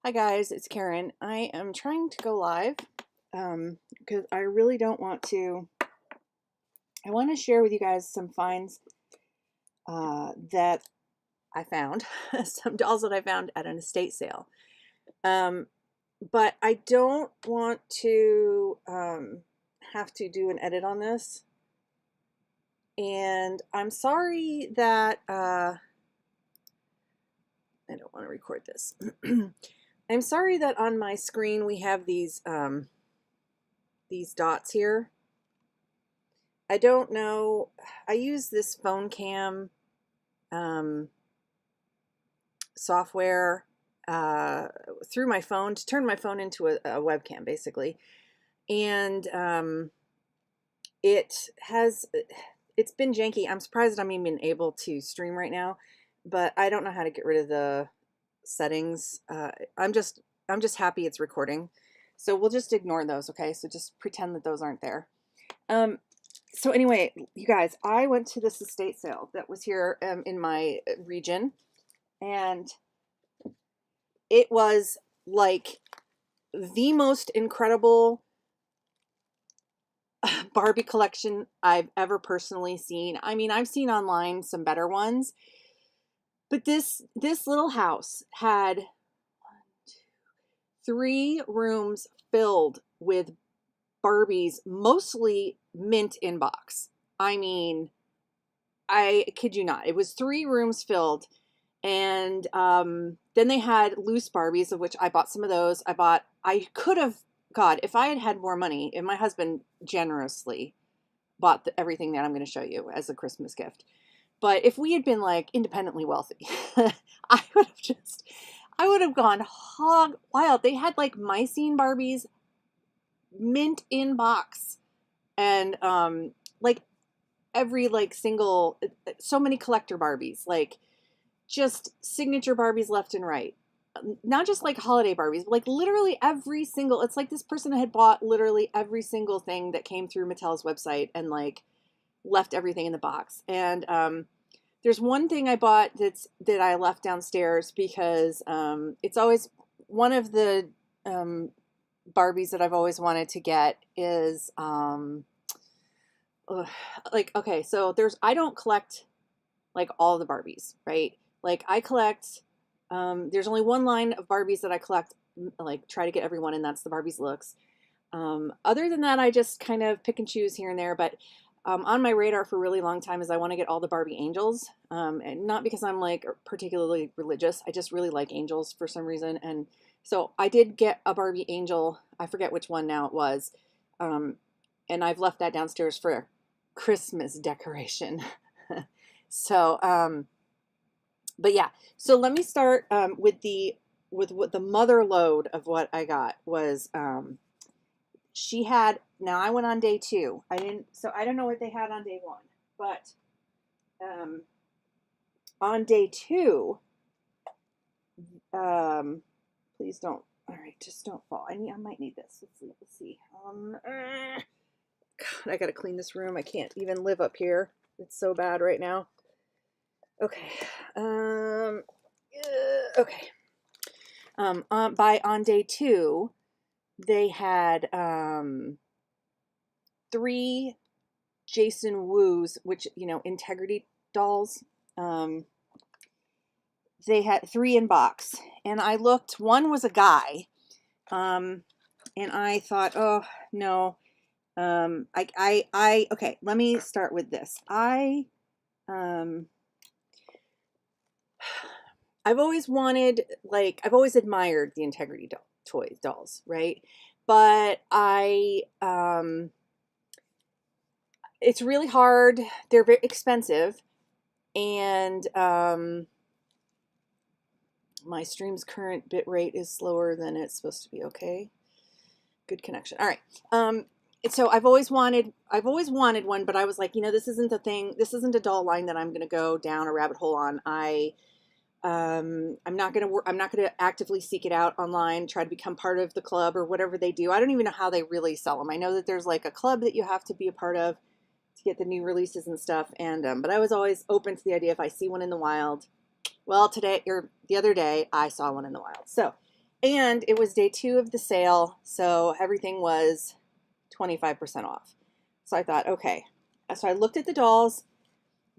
Hi guys, it's Karen. I am trying to go live because I really don't want to. I want to share with you guys some finds that I found, some dolls that I found at an estate sale. But I don't want to have to do an edit on this. And I'm sorry that I don't want to record this. I'm sorry that on my screen we have these dots here. I don't know. I use this phone cam software through my phone to turn my phone into a webcam, basically. And it's been janky. I'm surprised I'm even able to stream right now, but I don't know how to get rid of the settings. I'm just happy it's recording. So we'll just ignore those, okay? So just pretend that those aren't there. So anyway, you guys, I went to this estate sale that was here in my region, and it was like the most incredible Barbie collection I've ever personally seen. I mean, I've seen online some better ones, but this little house had 3 rooms filled with Barbies, mostly mint in box. I mean, I kid you not. It was 3 rooms filled. And then they had loose Barbies, of which I bought some of those. I could have, God, if I had had more money, if my husband generously bought everything that I'm going to show you as a Christmas gift. But if we had been like independently wealthy, I would have gone hog wild. They had like Mycene Barbies, mint in box, and like every like single, so many collector Barbies, like just signature Barbies left and right. Not just like holiday Barbies, but like literally every single, it's like this person had bought literally every single thing that came through Mattel's website and like left everything in the box. And there's one thing I bought that I left downstairs because it's always one of the Barbies that I've always wanted to get is like, okay, so I don't collect like all the Barbies, right? Like I collect, there's only one line of Barbies that I collect, like try to get everyone, and that's the Barbies Looks. Other than that, I just kind of pick and choose here and there, but on my radar for a really long time is I want to get all the Barbie angels, and not because I'm like particularly religious. I just really like angels for some reason, and so I did get a Barbie angel. I forget which one now it was, and I've left that downstairs for Christmas decoration. So, but yeah, so let me start with what the mother load of what I got was. She had, now I went on day 2. I don't know what they had on day 1, but on day 2, please don't, all right, just don't fall. I might need this. Let's see. God, I gotta clean this room. I can't even live up here. It's so bad right now. Okay. Okay. On day 2, they had 3 Jason Wu's, which, integrity dolls. They had 3 in box, and I looked. One was a guy, and I thought, oh no. Okay. Let me start with this. I've always wanted, like, I've always admired the integrity dolls, right? But it's really hard. They're very expensive, and my stream's current bit rate is slower than it's supposed to be. Okay, good connection. All right. So I've always wanted one, but I was like, this isn't a thing. This isn't a doll line that I'm going to go down a rabbit hole on. I'm not gonna actively seek it out online, try to become part of the club or whatever they do. I don't even know how they really sell them. I know that there's like a club that you have to be a part of to get the new releases and stuff. And but I was always open to the idea if I see one in the wild. Well, the other day, I saw one in the wild. So And it was day 2 of the sale, so everything was 25% off. So I thought, okay. So I looked at the dolls.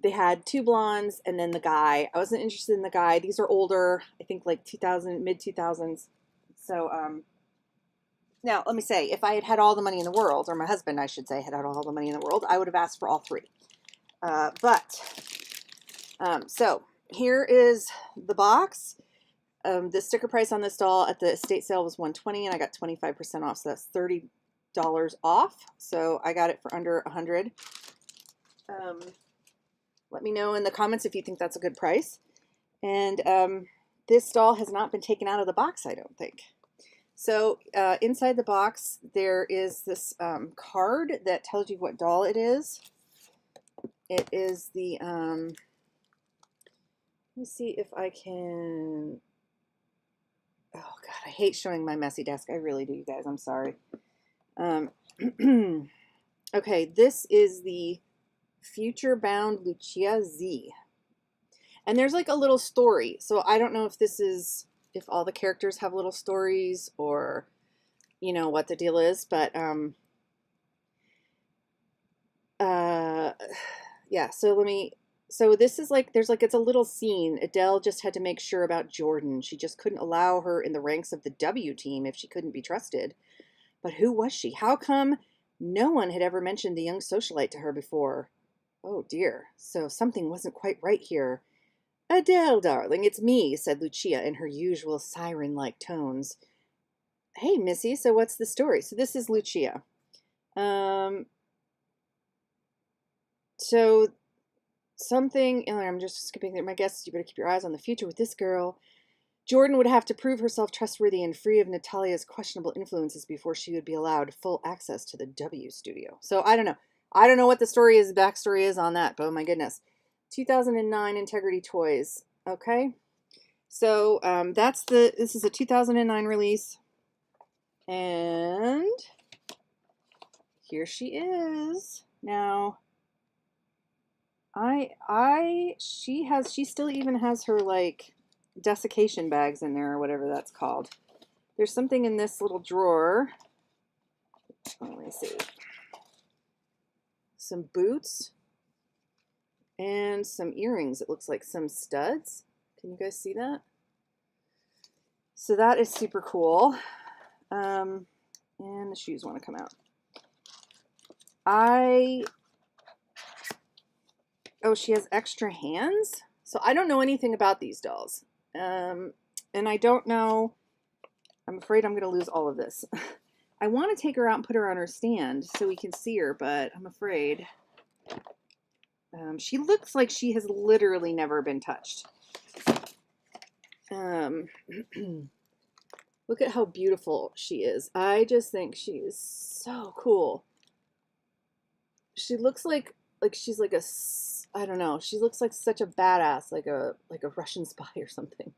They had 2 blondes and then the guy. I wasn't interested in the guy. These are older, I think like 2000, mid 2000s. So now let me say, if I had had all the money in the world, or my husband, I should say, had all the money in the world, I would have asked for all 3. So here is the box. The sticker price on this doll at the estate sale was $120, and I got 25% off, so that's $30 off. So I got it for under $100. Let me know in the comments if you think that's a good price. And this doll has not been taken out of the box, I don't think. So inside the box, there is this card that tells you what doll it is. It is the, let me see if I can, oh God, I hate showing my messy desk. I really do, you guys. I'm sorry. Okay, this is the Future Bound Lucia Z. And there's like a little story. So I don't know if this is, if all the characters have little stories or, you know, what the deal is. But yeah, so this is like, there's like, it's a little scene. Adele just had to make sure about Jordan. She just couldn't allow her in the ranks of the W team if she couldn't be trusted. But who was she? How come no one had ever mentioned the young socialite to her before? Oh dear, so something wasn't quite right here. Adele, darling, it's me, said Lucia in her usual siren-like tones. Hey, Missy, so what's the story? So this is Lucia. So something, and I'm just skipping through my guesses, you better keep your eyes on the future with this girl. Jordan would have to prove herself trustworthy and free of Natalia's questionable influences before she would be allowed full access to the W studio. So I don't know. I don't know what the backstory is on that, but oh my goodness. 2009 Integrity Toys. Okay. So this is a 2009 release. And here she is. Now, she still even has her like desiccation bags in there or whatever that's called. There's something in this little drawer. Let me see. Some boots and some earrings. It looks like some studs. Can you guys see that? So that is super cool. And the shoes want to come out. Oh, she has extra hands? So I don't know anything about these dolls. And I don't know, I'm afraid I'm going to lose all of this. I want to take her out and put her on her stand so we can see her, but I'm afraid. She looks like she has literally never been touched. Look at how beautiful she is. I just think she is so cool. She looks like she's like a, I don't know. She looks like such a badass, like a Russian spy or something.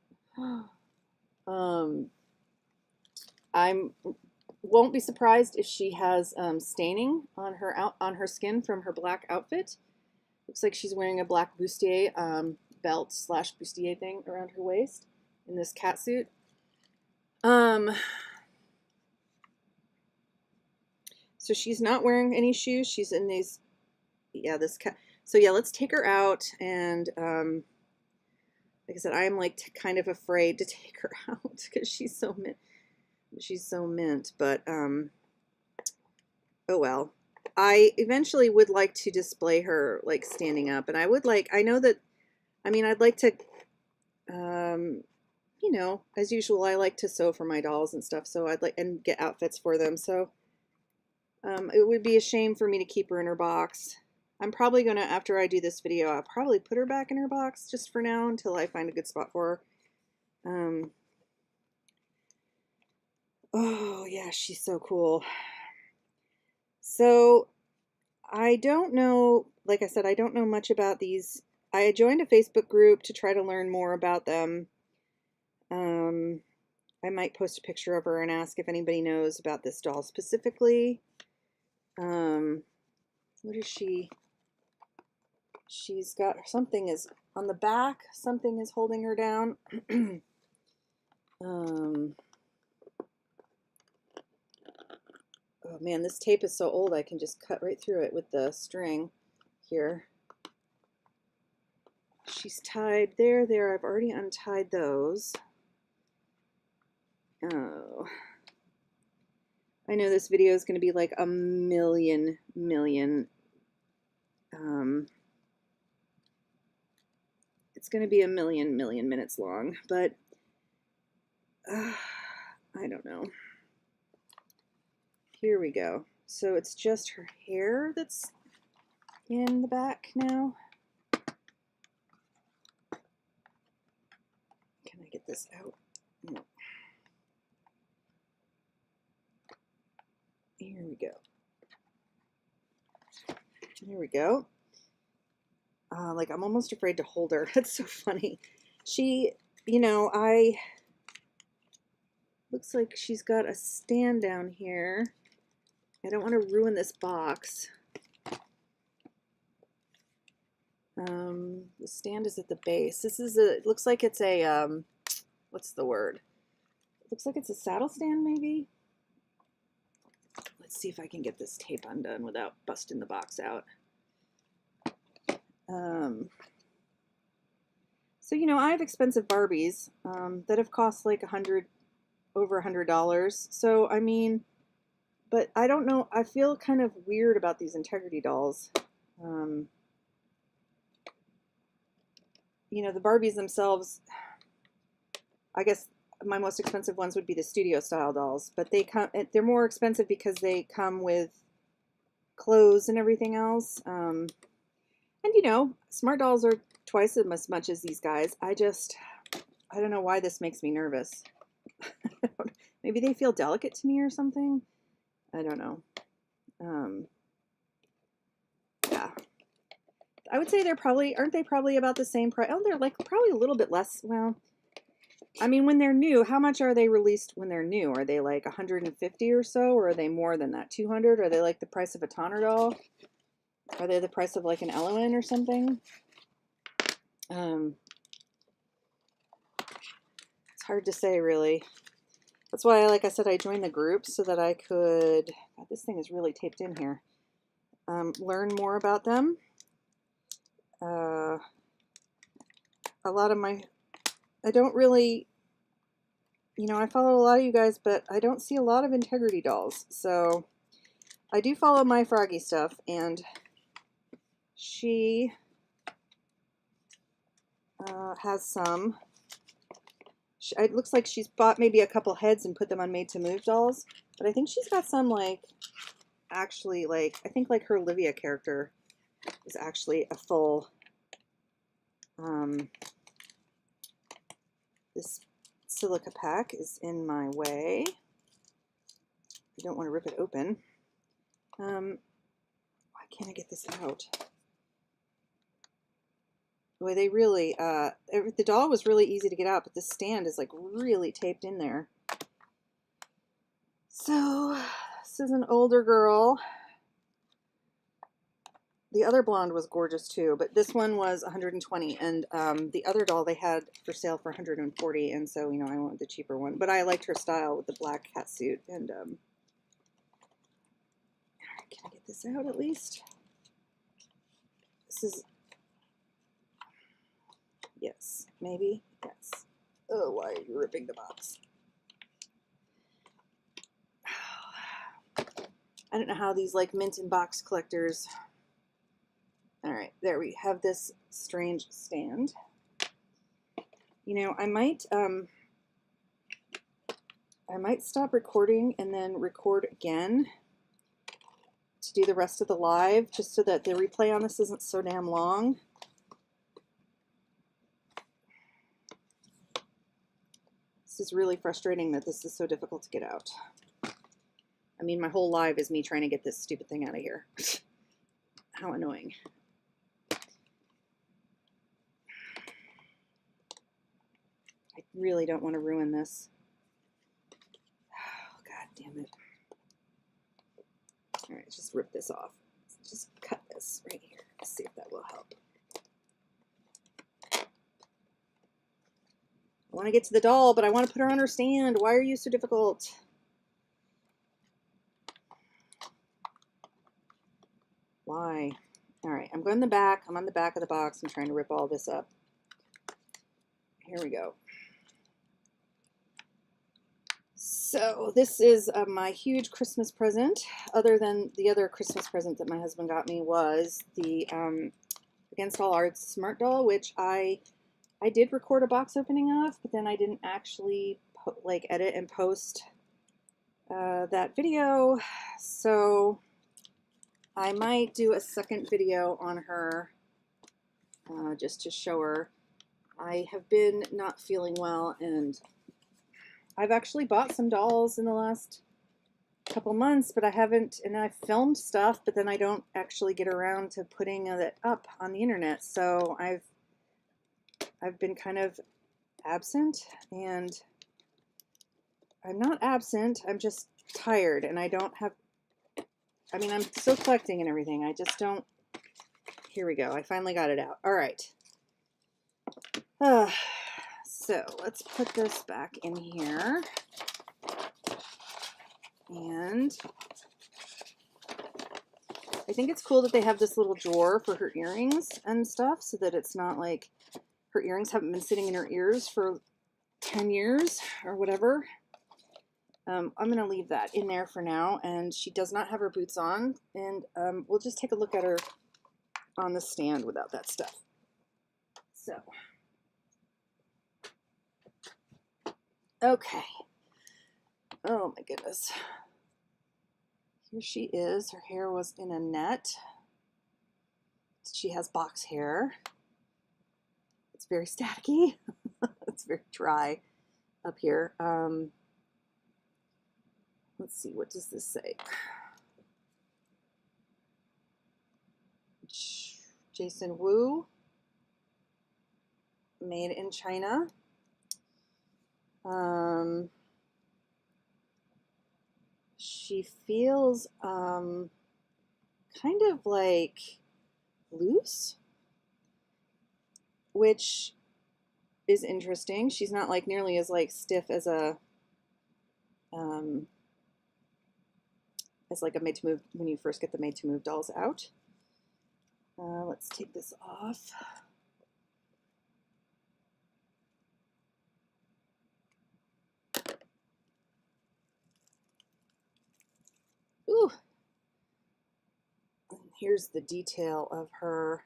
Won't be surprised if she has staining on her skin from her black outfit. Looks like she's wearing a black bustier belt / bustier thing around her waist in this cat suit. So she's not wearing any shoes. She's in these, yeah, this cat. So yeah, let's take her out. And like I said, I'm like kind of afraid to take her out because she's so mint. She's so mint. But oh well. I eventually would like to display her like standing up, and I would like. I know that. I mean, I'd like to. You know, as usual, I like to sew for my dolls and stuff. So I'd like and get outfits for them. So it would be a shame for me to keep her in her box. I'm probably gonna, after I do this video, I'll probably put her back in her box just for now until I find a good spot for her. Oh yeah, she's so cool. So I don't know, like I said, I don't know much about these. I joined a Facebook group to try to learn more about them. I might post a picture of her and ask if anybody knows about this doll specifically. What is she? She's got something is on the back. Something is holding her down. Oh man, this tape is so old I can just cut right through it with the string here. She's tied there, there. I've already untied those. Oh. I know this video is going to be like a million it's going to be a million minutes long, but I don't know. Here we go. So it's just her hair that's in the back now. Can I get this out? No. Here we go. There we go. Like I'm almost afraid to hold her. It's so funny. She, you know, looks like she's got a stand down here. I don't want to ruin this box. The stand is at the base. This is a, it looks like it's a, what's the word? It looks like it's a saddle stand maybe. Let's see if I can get this tape undone without busting the box out. So, you know, I have expensive Barbies that have cost like over $100. So, I mean, but I don't know. I feel kind of weird about these Integrity dolls. You know, the Barbies themselves, I guess my most expensive ones would be the studio style dolls, but they're more expensive because they come with clothes and everything else. And you know, smart dolls are twice as much as these guys. I don't know why this makes me nervous. Maybe they feel delicate to me or something. I don't know. Yeah. I would say aren't they probably about the same price? Oh, they're like probably a little bit less. Well, I mean, when they're new, how much are they released when they're new? Are they like 150 or so, or are they more than that? 200? Are they like the price of a Tonner doll? Are they the price of like an Eloin or something? It's hard to say, really. That's why, like I said, I joined the group so that I could, God, this thing is really taped in here, learn more about them. A lot of I don't really, you know, I follow a lot of you guys, but I don't see a lot of Integrity dolls. So I do follow my Froggy stuff, and she has some. It looks like she's bought maybe a couple heads and put them on Made to Move dolls, but I think she's got some like, actually like, I think like her Olivia character is actually a full, this silica pack is in my way. I don't want to rip it open. Why can't I get this out? Boy, they really, the doll was really easy to get out, but the stand is like really taped in there. So, this is an older girl. The other blonde was gorgeous too, but this one was 120, and the other doll they had for sale for 140, and so, you know, I wanted the cheaper one, but I liked her style with the black cat suit, and, can I get this out at least? This is, yes, maybe, yes. Oh, why are you ripping the box? I don't know how these, like, mint and box collectors. All right, there we have this strange stand. You know, I might stop recording and then record again to do the rest of the live, just so that the replay on this isn't so damn long. This is really frustrating that this is so difficult to get out. I mean, my whole live is me trying to get this stupid thing out of here. How annoying. I really don't want to ruin this. Oh, God damn it. All right, just rip this off. Just cut this right here. Let's see if that will help. I want to get to the doll, but I want to put her on her stand. Why are you so difficult? I'm going in the back. I'm on the back of the box. I'm trying to rip all this up. Here we go. So this is my huge Christmas present. Other than the other Christmas present that my husband got me was the Against All Odds Smart Doll, which I did record a box opening of, but then I didn't actually like edit and post that video. So I might do a second video on her just to show her. I have been not feeling well, and I've actually bought some dolls in the last couple months, but I haven't, and I've filmed stuff, but then I don't actually get around to putting it up on the internet. So I've been kind of absent, and I'm not absent, I'm just tired, and I don't have, I mean, I'm still collecting and everything. I just don't, here we go. I finally got it out. All right. So let's put this back in here. And I think it's cool that they have this little drawer for her earrings and stuff, so that it's not like her earrings haven't been sitting in her ears for 10 years or whatever. I'm going to leave that in there for now. And she does not have her boots on. And we'll just take a look at her on the stand without that stuff. So, okay. Oh my goodness. Here she is. Her hair was in a net. She has box hair. It's very staticky. It's very dry up here. Let's see, what does this say? Jason Wu, made in China. She feels kind of like loose, which is interesting. She's not like nearly as like stiff as a made to move when you first get the made to move dolls out. Let's take this off. Ooh. Here's the detail of her,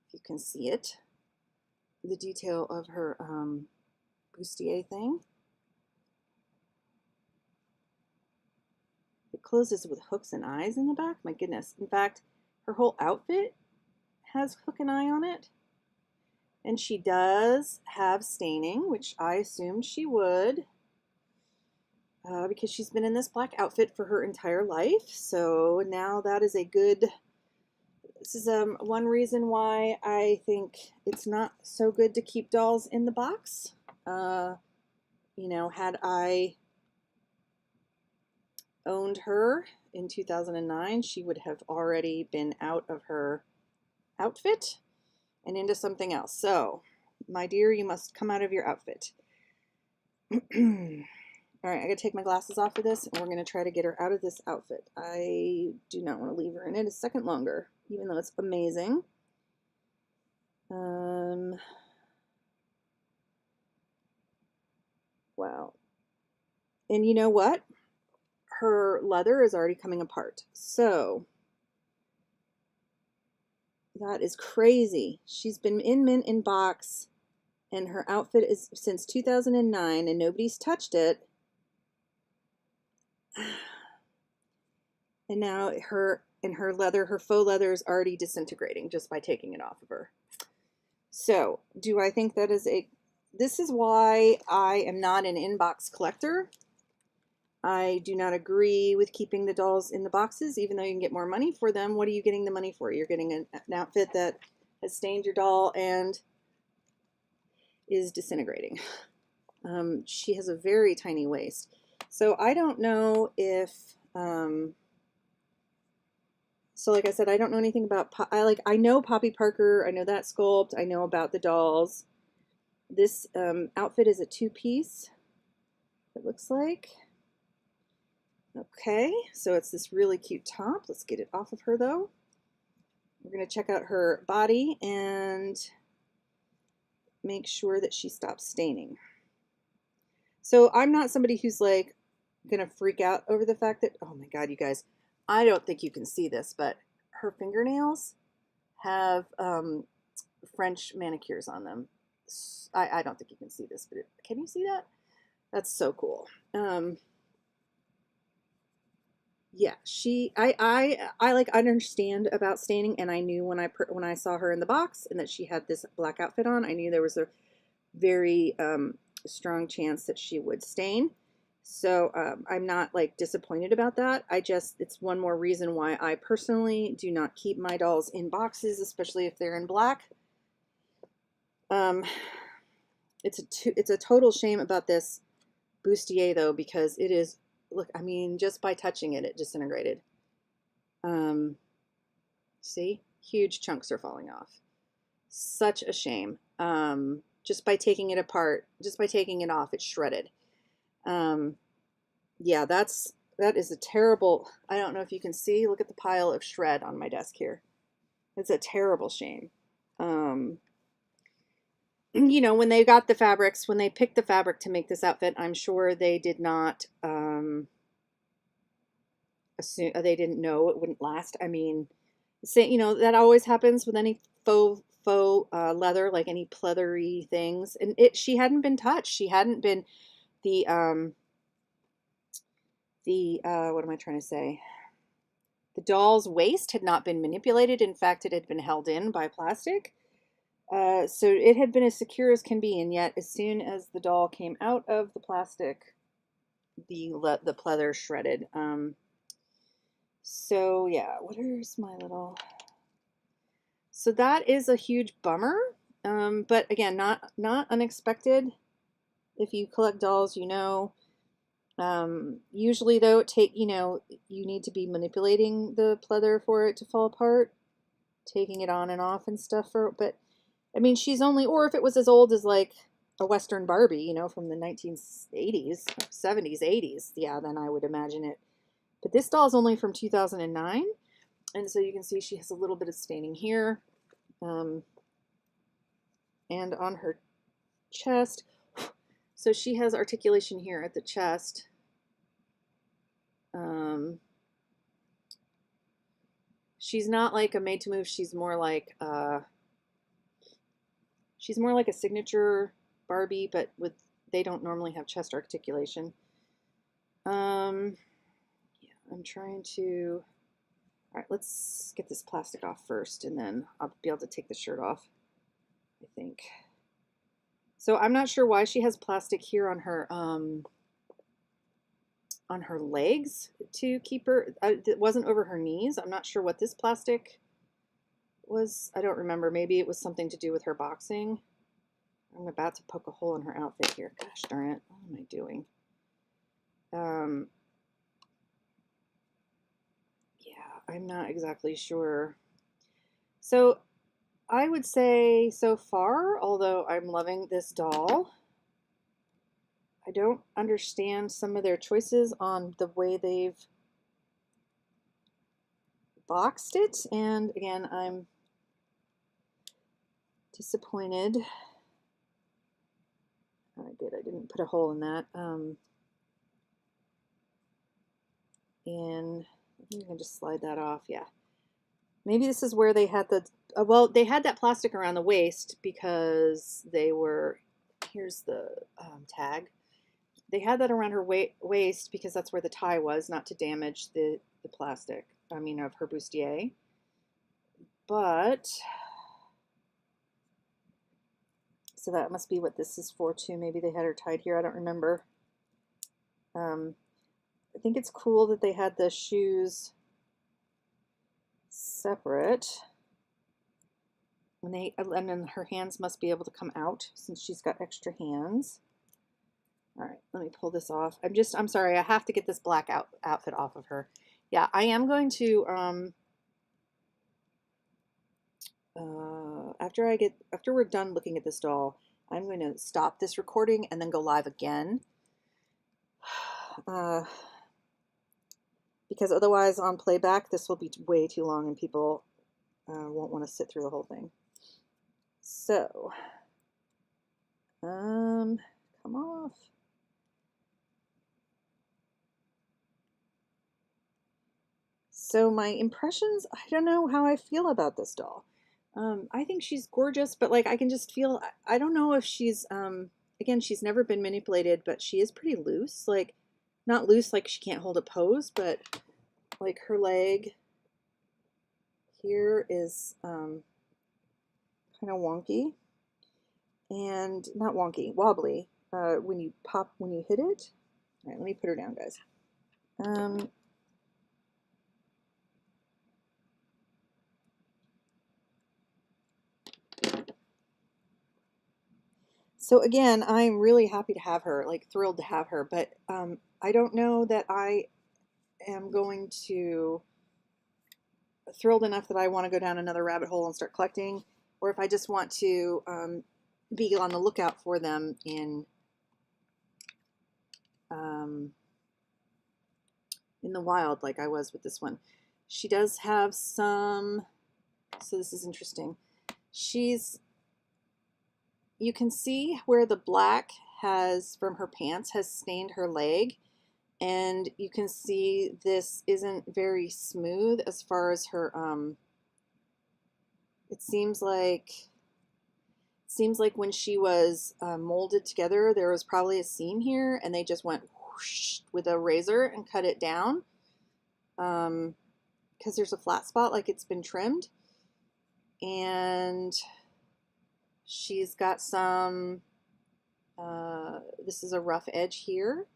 if you can see it, the detail of her bustier thing. It closes with hooks and eyes in the back. My goodness. In fact, her whole outfit has hook and eye on it. And she does have staining, which I assumed she would, because she's been in this black outfit for her entire life. So now that is a good, this is one reason why I think it's not so good to keep dolls in the box. You know, had I owned her in 2009, she would have already been out of her outfit and into something else. So, my dear, you must come out of your outfit. All right, I gotta take my glasses off for this, and we're gonna try to get her out of this outfit. I do not want to leave her in it a second longer, even though it's amazing. Wow. And you know what? Her leather is already coming apart. So that is crazy. She's been in mint in box, and her outfit is since 2009, and nobody's touched it. And now her leather, her faux leather is already disintegrating just by taking it off of her. So do I think that is this is why I am not an in-box collector. I do not agree with keeping the dolls in the boxes, even though you can get more money for them. What are you getting the money for? You're getting an outfit that has stained your doll and is disintegrating. She has a very tiny waist. So I don't know if, so like I said, I don't know anything about, I know Poppy Parker, I know that sculpt, I know about the dolls. This outfit is a two-piece, it looks like. Okay, so it's this really cute top. Let's get it off of her though. We're going to check out her body and make sure that she stops staining. So I'm not somebody who's like going to freak out over the fact that, oh my God, you guys, I don't think you can see this, but her fingernails have French manicures on them. I don't think you can see this, but can you see that? That's so cool. Yeah, I like understand about staining, and I knew when I saw her in the box and that she had this black outfit on, I knew there was a very strong chance that she would stain. So I'm not like disappointed about that. It's one more reason why I personally do not keep my dolls in boxes, especially if they're in black. It's a total shame about this bustier though, because it is, look, I mean, just by touching it, it disintegrated. See, huge chunks are falling off. Such a shame. Just by taking it apart, just by taking it off, it's shredded. Yeah, that is a terrible, I don't know if you can see, look at the pile of shred on my desk here. It's a terrible shame. You know, when they got the fabrics, when they picked the fabric to make this outfit, I'm sure they did not assume, they didn't know it wouldn't last. I mean, you know, that always happens with any faux leather, like any pleathery things. And she hadn't been touched. She hadn't been the what am I trying to say? The doll's waist had not been manipulated. In fact, it had been held in by plastic. So it had been as secure as can be, and yet as soon as the doll came out of the plastic, the pleather shredded. So yeah, where's my little... So that is a huge bummer, but again, not unexpected. If you collect dolls, you know. Usually though, you need to be manipulating the pleather for it to fall apart, taking it on and off and stuff. But I mean, she's only, or if it was as old as like a Western Barbie, you know, from the 1980s, 70s, 80s, yeah, then I would imagine it. But this doll is only from 2009, and so you can see she has a little bit of staining here, and on her chest. So she has articulation here at the chest. She's not like a made to move. She's more like a signature Barbie, but they don't normally have chest articulation. Yeah, I'm trying to. All right, let's get this plastic off first, and then I'll be able to take the shirt off, I think. So I'm not sure why she has plastic here on her legs to keep her. It wasn't over her knees. I'm not sure what this plastic was. I don't remember. Maybe it was something to do with her boxing. I'm about to poke a hole in her outfit here. Gosh darn it. What am I doing? Yeah, I'm not exactly sure. So I would say so far, although I'm loving this doll, I don't understand some of their choices on the way they've boxed it. And again, I'm disappointed. Good, I didn't put a hole in that. And I think I can just slide that off. Yeah. Maybe this is where they had the, well, they had that plastic around the waist because they were, here's the tag. They had that around her waist because that's where the tie was, not to damage the plastic, I mean, of her bustier. But, so that must be what this is for too. Maybe they had her tied here. I don't remember. I think it's cool that they had the shoes separate. And then her hands must be able to come out since she's got extra hands. All right, let me pull this off. I'm sorry, I have to get this black outfit off of her. Yeah, I am going to, after we're done looking at this doll, I'm going to stop this recording and then go live again. Because otherwise on playback, this will be way too long and people won't want to sit through the whole thing. So, come off. So my impressions, I don't know how I feel about this doll. I think she's gorgeous, but like I can just feel, I don't know if she's, again, she's never been manipulated, but she is pretty loose. Like, not loose like she can't hold a pose, but like her leg here is kind of wonky. And not wonky, wobbly when you hit it. All right, let me put her down, guys. So again, I'm really happy to have her, like thrilled to have her, but I don't know that I am going to thrilled enough that I want to go down another rabbit hole and start collecting, or if I just want to be on the lookout for them in the wild, like I was with this one. She does have some, so this is interesting. You can see where the black has, from her pants, has stained her leg. And you can see this isn't very smooth as far as her, it seems like when she was molded together, there was probably a seam here and they just went whoosh with a razor and cut it down. Because there's a flat spot like it's been trimmed. And she's got some, this is a rough edge here.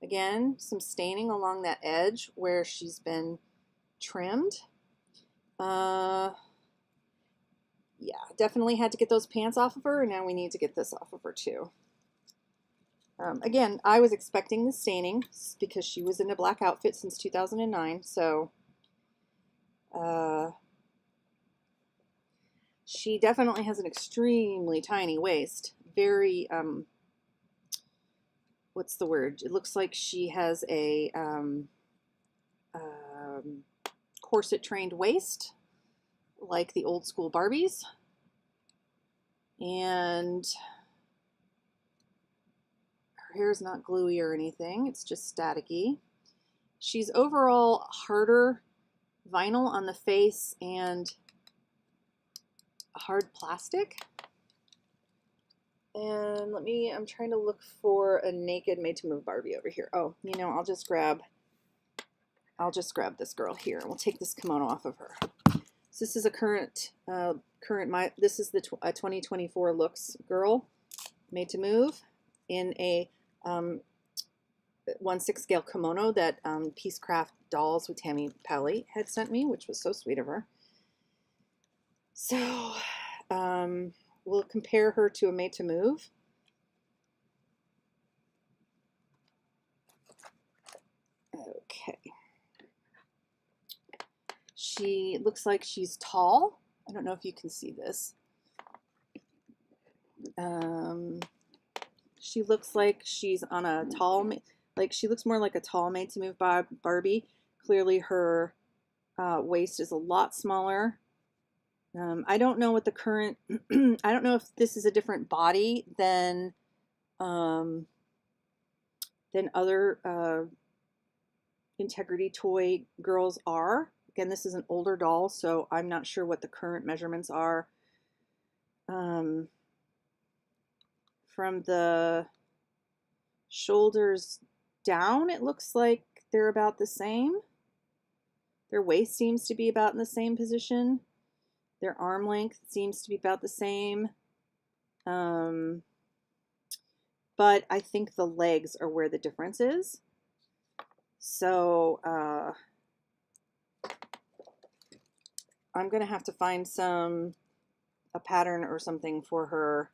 Again, some staining along that edge where she's been trimmed. Yeah, definitely had to get those pants off of her, and now we need to get this off of her too. Again, I was expecting the staining because she was in a black outfit since 2009, so she definitely has an extremely tiny waist. Very, what's the word? It looks like she has a corset trained waist, like the old school Barbies. And her hair is not gluey or anything, it's just staticky. She's overall harder vinyl on the face and hard plastic. And I'm trying to look for a naked made to move Barbie over here. Oh, you know, I'll just grab this girl here. We'll take this kimono off of her. So this is a this is the 2024 looks girl made to move in a 1/6 scale kimono that Peacecraft Dolls with Tammy Pally had sent me, which was so sweet of her. So we'll compare her to a made to move. Okay. She looks like she's tall. I don't know if you can see this. She looks like she's on a tall, like she looks more like a tall made to move Barbie. Clearly her waist is a lot smaller. I don't know what the current, I don't know if this is a different body than other Integrity Toy girls are. Again, this is an older doll, so I'm not sure what the current measurements are. From the shoulders down, it looks like they're about the same. Their waist seems to be about in the same position. Their arm length seems to be about the same. But I think the legs are where the difference is. So I'm going to have to find a pattern or something for her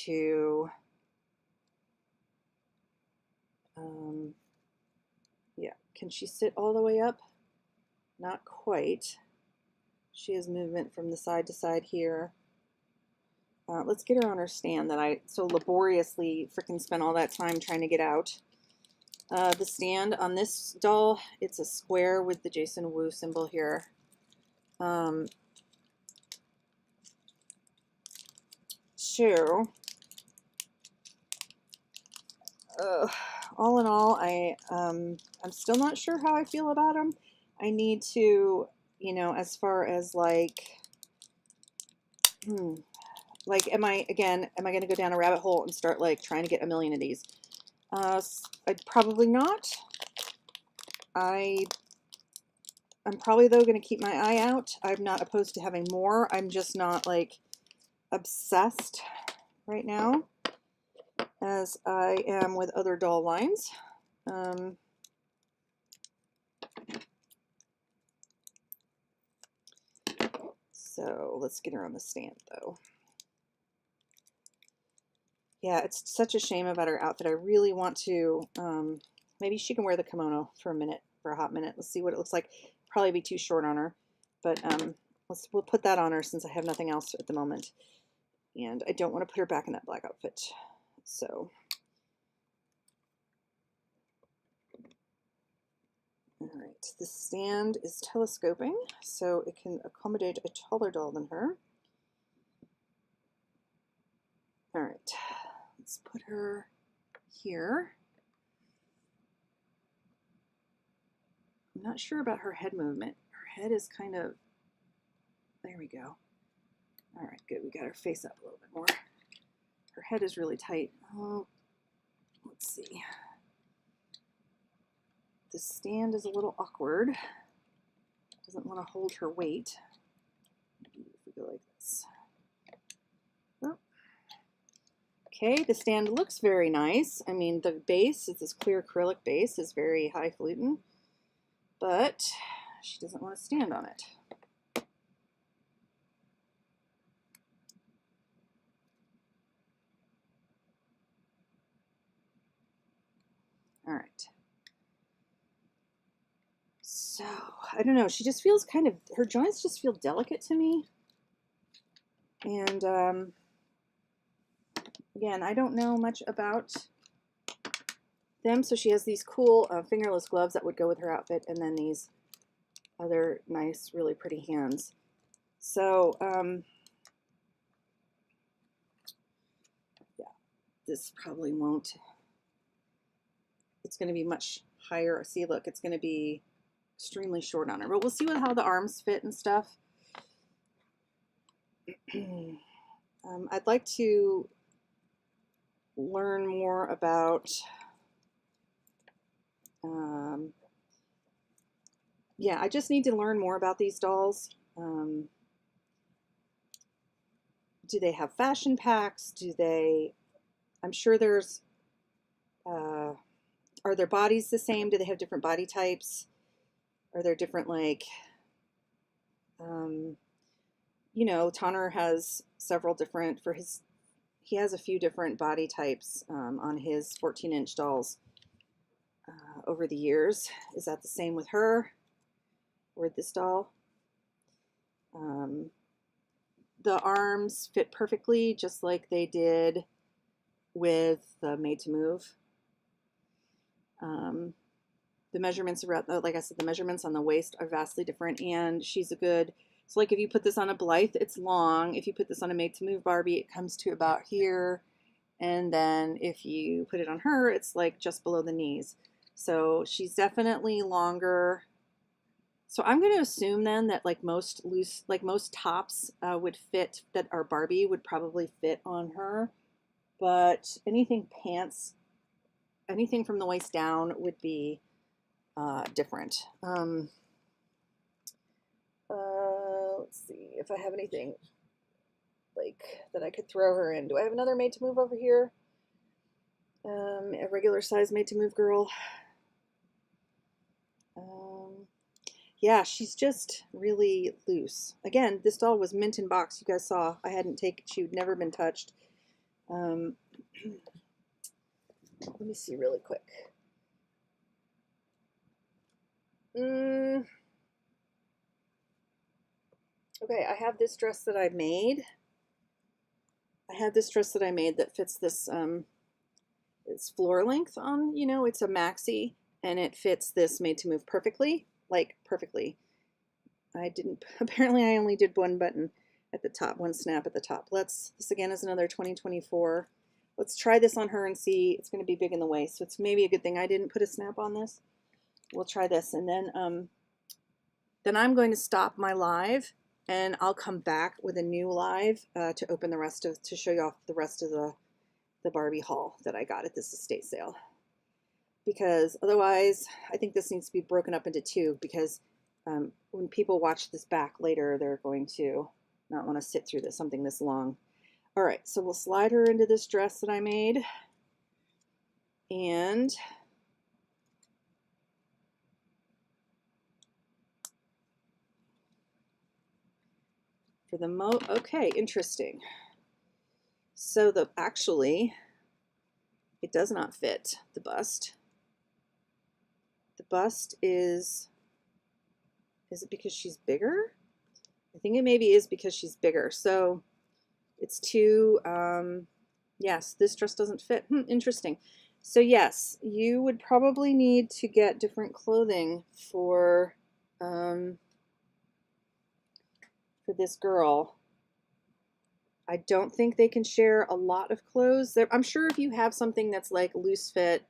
to, yeah, can she sit all the way up? Not quite. She has movement from the side to side here. Let's get her on her stand that I so laboriously freaking spent all that time trying to get out. The stand on this doll, it's a square with the Jason Wu symbol here. So, all in all, I'm still not sure how I feel about them. I need to, you know, as far as like, like, am I going to go down a rabbit hole and start like trying to get a million of these? I'd probably not. I'm probably though going to keep my eye out. I'm not opposed to having more. I'm just not like obsessed right now as I am with other doll lines. So let's get her on the stand though. Yeah, it's such a shame about her outfit. I really want to, maybe she can wear the kimono for a minute, for a hot minute. Let's see what it looks like. Probably be too short on her, but we'll put that on her since I have nothing else at the moment. And I don't want to put her back in that black outfit. So, all right, the stand is telescoping, so it can accommodate a taller doll than her. All right, let's put her here. I'm not sure about her head movement. Her head is kind of, there we go. All right, good. We got her face up a little bit more. Her head is really tight. Oh, let's see. The stand is a little awkward. Doesn't want to hold her weight. Maybe if we go like this. Oh. Okay, the stand looks very nice. I mean, the base, it's this clear acrylic base, is very highfalutin, but she doesn't want to stand on it. All right. So, I don't know. She just feels kind of, her joints just feel delicate to me. And, again, I don't know much about them. So she has these cool fingerless gloves that would go with her outfit, and then these other nice, really pretty hands. So, yeah, this probably won't, it's going to be much higher. See, look, it's going to be extremely short on her, but we'll see how the arms fit and stuff. I'd like to learn more about, yeah, I just need to learn more about these dolls. Do they have fashion packs? Do they, I'm sure there's, are their bodies the same? Do they have different body types? Are there different, like, you know, Tanner has several different, for his, he has a few different body types on his 14-inch dolls over the years. Is that the same with her or this doll? The arms fit perfectly, just like they did with the Made to Move. The measurements around, like I said, the measurements on the waist are vastly different, and she's a good, so like if you put this on a Blythe, it's long. If you put this on a Made to Move Barbie, it comes to about here. And then if you put it on her, it's like just below the knees. So she's definitely longer. So I'm going to assume then that like most loose, like most tops would fit, that are Barbie would probably fit on her. But anything pants, anything from the waist down would be different. Let's see if I have anything like that I could throw her in. Do I have another Made to Move over here? A regular size Made to Move girl. Yeah, she's just really loose. Again, this doll was mint in box. You guys saw I hadn't taken, she had never been touched. Let me see really quick. Okay, I have this dress that I made. I have this dress that I made that fits this, it's floor length on, you know, it's a maxi, and it fits this Made to Move perfectly, like perfectly. I didn't, apparently I only did one button at the top, one snap at the top. This again is another 2024. Let's try this on her and see. It's going to be big in the waist, so it's maybe a good thing I didn't put a snap on this. We'll try this, and then I'm going to stop my live, and I'll come back with a new live to open the rest of, to show you off the rest of the Barbie haul that I got at this estate sale. Because otherwise, I think this needs to be broken up into two, because when people watch this back later, they're going to not want to sit through this, something this long. All right, so we'll slide her into this dress that I made. And for the okay, interesting. So actually, it does not fit the bust. The bust is it because she's bigger? I think it maybe is because she's bigger. So it's too, yes, this dress doesn't fit. Interesting. So yes, you would probably need to get different clothing for this girl. I don't think they can share a lot of clothes. I'm sure if you have something that's like loose fit,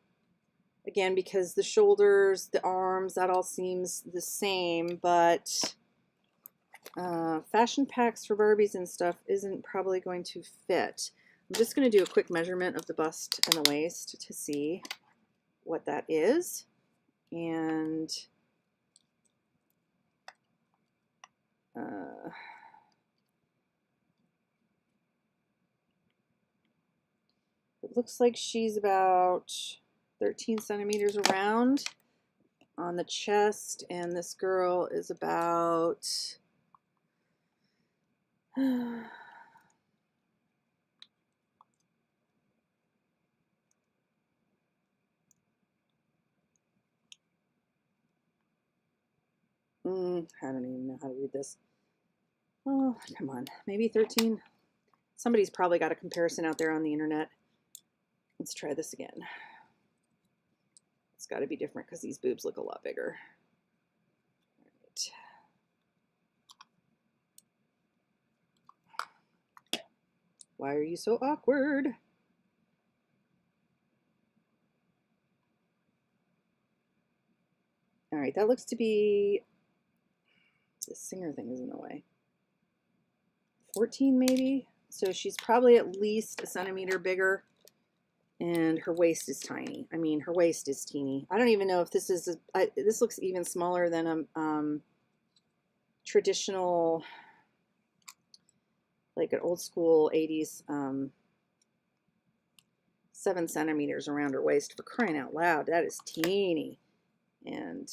again, because the shoulders, the arms, that all seems the same, but fashion packs for Barbies and stuff isn't probably going to fit. I'm just going to do a quick measurement of the bust and the waist to see what that is. And it looks like she's about 13 centimeters around on the chest, and this girl is about I don't even know how to read this. Oh, come on. Maybe 13? Somebody's probably got a comparison out there on the internet. Let's try this again. It's got to be different because these boobs look a lot bigger. All right. Why are you so awkward? All right, that looks to be, this singer thing is in the way. 14 maybe? So she's probably at least a centimeter bigger, and her waist is tiny. I mean, her waist is teeny. I don't even know if this is, this looks even smaller than a traditional, like an old school 80s 7 centimeters around her waist, for crying out loud. That is teeny. And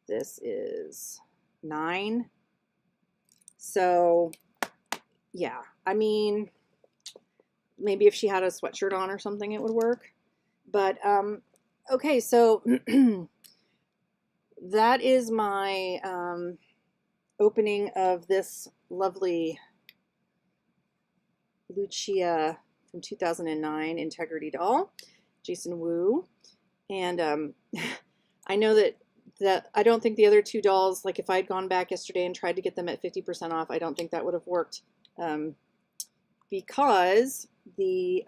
this is 9. So yeah, I mean, maybe if she had a sweatshirt on or something, it would work. But okay, so that is my opening of this lovely Lucia from 2009 Integrity doll, Jason Wu. And I know that I don't think the other two dolls, like if I had gone back yesterday and tried to get them at 50% off, I don't think that would have worked, because the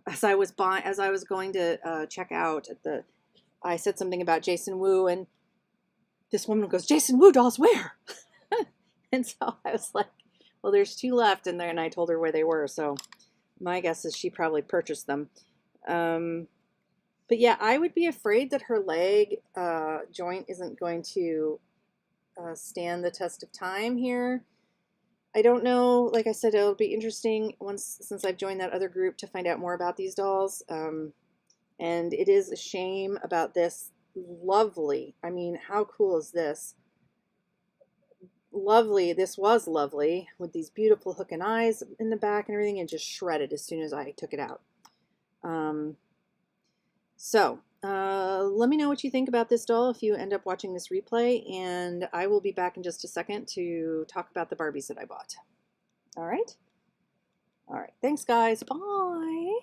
as I was going to check out at the, I said something about Jason Wu, and this woman goes, "Jason Wu dolls where?" And so I was like, well, there's 2 left in there, and I told her where they were. So my guess is she probably purchased them. But yeah, I would be afraid that her leg joint isn't going to stand the test of time here. I don't know. Like I said, it'll be interesting since I've joined that other group to find out more about these dolls. And it is a shame about this. Lovely. I mean, how cool is this? Lovely. This was lovely with these beautiful hook and eyes in the back and everything, and just shredded as soon as I took it out. So let me know what you think about this doll if you end up watching this replay, and I will be back in just a second to talk about the Barbies that I bought. All right. Thanks, guys. Bye.